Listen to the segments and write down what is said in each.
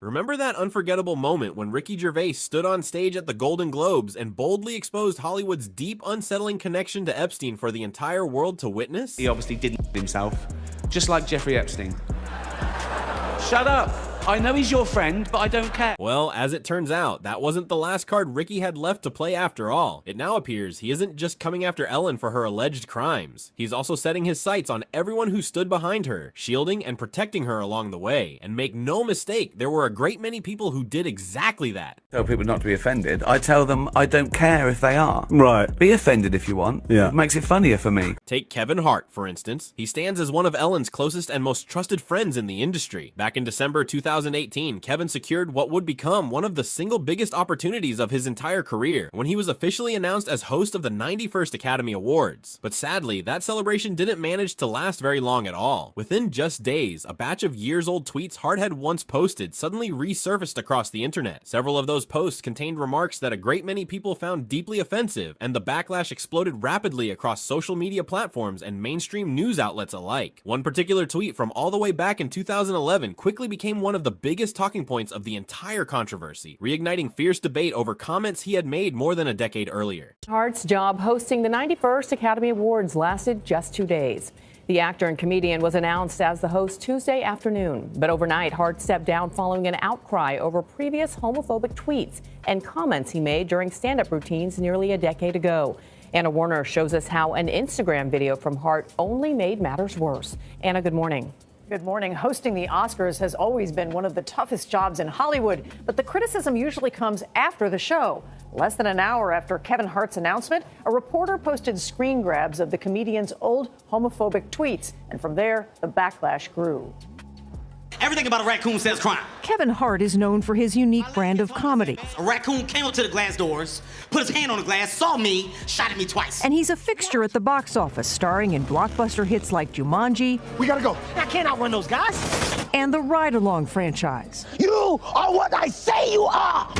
Remember that unforgettable moment when Ricky Gervais stood on stage at the Golden Globes and boldly exposed Hollywood's deep, unsettling connection to Epstein for the entire world to witness? He obviously didn't himself, just like Jeffrey Epstein. Shut up! I know he's your friend, but I don't care. Well, as it turns out, that wasn't the last card Ricky had left to play after all. It now appears he isn't just coming after Ellen for her alleged crimes. He's also setting his sights on everyone who stood behind her, shielding and protecting her along the way. And make no mistake, there were a great many people who did exactly that. Tell people not to be offended. I tell them I don't care if they are. Right. Be offended if you want. Yeah. It makes it funnier for me. Take Kevin Hart, for instance. He stands as one of Ellen's closest and most trusted friends in the industry. Back in December 2018, Kevin secured what would become one of the single biggest opportunities of his entire career when he was officially announced as host of the 91st Academy Awards. But sadly, that celebration didn't manage to last very long at all. Within just days, a batch of years-old tweets Hart had once posted suddenly resurfaced across the internet. Several of those posts contained remarks that a great many people found deeply offensive, and the backlash exploded rapidly across social media platforms and mainstream news outlets alike. One particular tweet from all the way back in 2011 quickly became one of the biggest talking points of the entire controversy, reigniting fierce debate over comments he had made more than a decade earlier. Hart's job hosting the 91st Academy Awards lasted just 2 days. The actor and comedian was announced as the host Tuesday afternoon, but overnight Hart stepped down following an outcry over previous homophobic tweets and comments he made during stand-up routines nearly a decade ago. Anna Warner shows us how an Instagram video from Hart only made matters worse. Anna, good morning. Good morning. Hosting the Oscars has always been one of the toughest jobs in Hollywood, but the criticism usually comes after the show. Less than an hour after Kevin Hart's announcement, a reporter posted screen grabs of the comedian's old homophobic tweets, and from there, the backlash grew. Everything about a raccoon says crime. Kevin Hart is known for his unique brand of comedy. A raccoon came up to the glass doors, put his hand on the glass, saw me, shot at me twice. And he's a fixture at the box office, starring in blockbuster hits like Jumanji. We gotta go. I can't outrun those guys. And the Ride-Along franchise. You are what I say you are.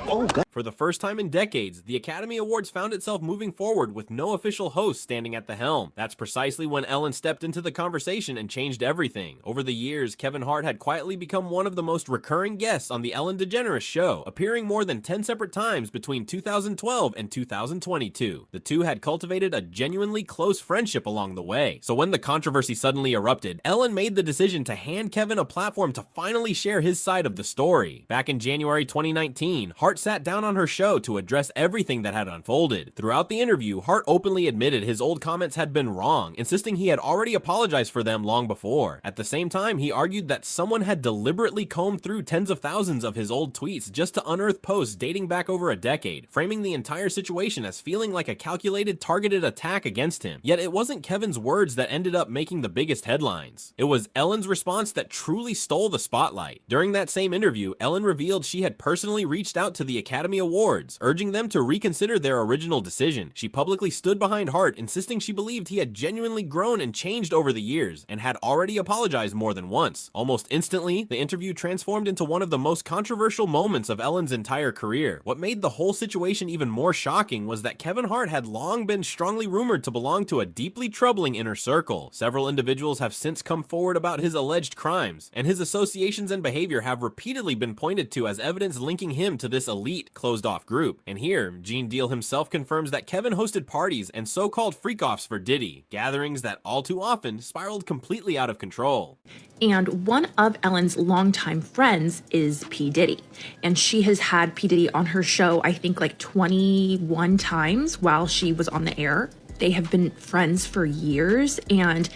Oh, God. For the first time in decades, the Academy Awards found itself moving forward with no official host standing at the helm. That's precisely when Ellen stepped into the conversation and changed everything. Over the years, Kevin Hart had quietly become one of the most recurring guests on the Ellen DeGeneres show, appearing more than 10 separate times between 2012 and 2022. The two had cultivated a genuinely close friendship along the way. So when the controversy suddenly erupted, Ellen made the decision to hand Kevin a platform to finally share his side of the story. Back in January 2019, Hart sat down on her show to address everything that had unfolded. Throughout the interview, Hart openly admitted his old comments had been wrong, insisting he had already apologized for them long before. At the same time, he argued that someone had deliberately combed through tens of thousands of his old tweets just to unearth posts dating back over a decade, framing the entire situation as feeling like a calculated, targeted attack against him. Yet it wasn't Kevin's words that ended up making the biggest headlines. It was Ellen's response that truly stole the spotlight. During that same interview, Ellen revealed she had personally reached out to the Academy Awards, urging them to reconsider their original decision. She publicly stood behind Hart, insisting she believed he had genuinely grown and changed over the years, and had already apologized more than once. Almost instantly, the interview transformed into one of the most controversial moments of Ellen's entire career. What made the whole situation even more shocking was that Kevin Hart had long been strongly rumored to belong to a deeply troubling inner circle. Several individuals have since come forward about his alleged crimes, and his associations and behavior have repeatedly been pointed to as evidence linking him to this elite, closed-off group. And here, Gene Deal himself confirms that Kevin hosted parties and so-called freak-offs for Diddy, gatherings that all too often spiraled completely out of control. And one of Ellen's longtime friends is P. Diddy. And she has had P. Diddy on her show, I think like 21 times while she was on the air. They have been friends for years. And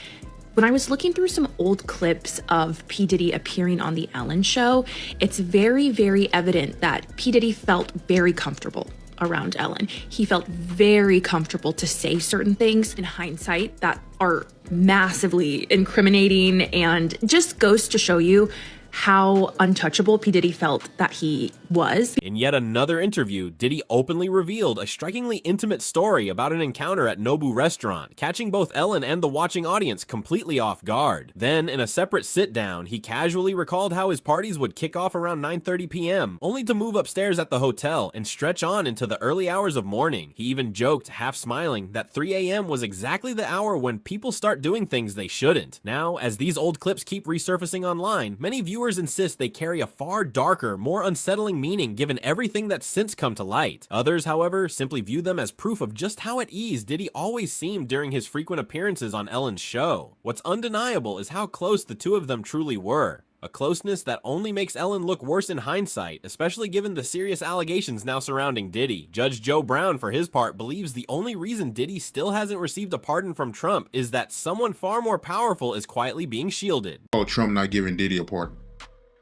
when I was looking through some old clips of P. Diddy appearing on the Ellen show, it's very, very evident that P. Diddy felt very comfortable around Ellen. He felt very comfortable to say certain things in hindsight that are massively incriminating, and just goes to show you how untouchable P. Diddy felt that he was. In yet another interview, Diddy openly revealed a strikingly intimate story about an encounter at Nobu Restaurant, catching both Ellen and the watching audience completely off guard. Then, in a separate sit-down, he casually recalled how his parties would kick off around 9:30 p.m., only to move upstairs at the hotel and stretch on into the early hours of morning. He even joked, half smiling, that 3 a.m. was exactly the hour when people start doing things they shouldn't. Now, as these old clips keep resurfacing online, many viewers viewers insist they carry a far darker, more unsettling meaning given everything that's since come to light. Others, however, simply view them as proof of just how at ease Diddy always seemed during his frequent appearances on Ellen's show. What's undeniable is how close the two of them truly were. A closeness that only makes Ellen look worse in hindsight, especially given the serious allegations now surrounding Diddy. Judge Joe Brown, for his part, believes the only reason Diddy still hasn't received a pardon from Trump is that someone far more powerful is quietly being shielded. Oh, Trump not giving Diddy a pardon.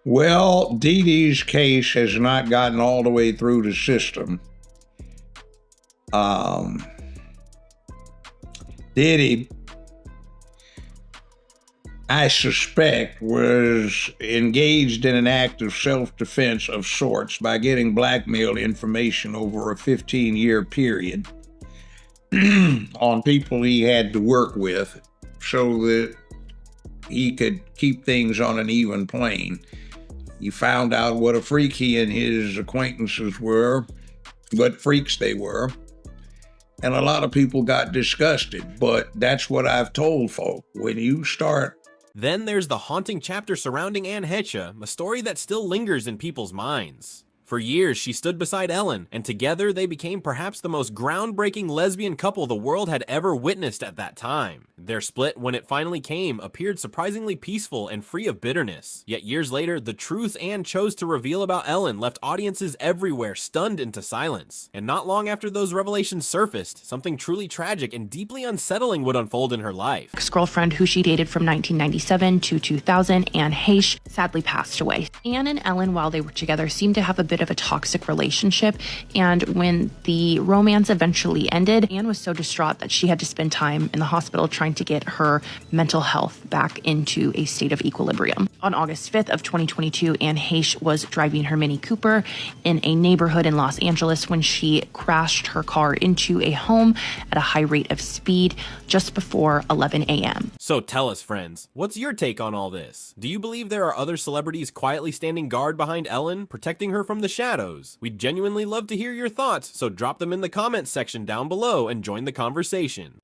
Well, Diddy's case has not gotten all the way through the system. Diddy, I suspect, was engaged in an act of self-defense of sorts by getting blackmail information over a 15-year period on people he had to work with so that he could keep things on an even plane. He found out what a freak he and his acquaintances were, what freaks they were, and a lot of people got disgusted, but that's what I've told folk. When you start... Then there's the haunting chapter surrounding Anne Heche, a story that still lingers in people's minds. For years, she stood beside Ellen, and together they became perhaps the most groundbreaking lesbian couple the world had ever witnessed at that time. Their split, when it finally came, appeared surprisingly peaceful and free of bitterness. Yet years later, the truths Anne chose to reveal about Ellen left audiences everywhere stunned into silence. And not long after those revelations surfaced, something truly tragic and deeply unsettling would unfold in her life. Ex-girlfriend who she dated from 1997 to 2000, Anne Heche, sadly passed away. Anne and Ellen, while they were together, seemed to have a bit of a toxic relationship, and when the romance eventually ended, Anne was so distraught that she had to spend time in the hospital trying to get her mental health back into a state of equilibrium. On August 5th of 2022, Anne Heche was driving her Mini Cooper in a neighborhood in Los Angeles when she crashed her car into a home at a high rate of speed just before 11 a.m. So tell us, friends, what's your take on all this? Do you believe there are other celebrities quietly standing guard behind Ellen, protecting her from the shadows? We'd genuinely love to hear your thoughts, so drop them in the comments section down below and join the conversation.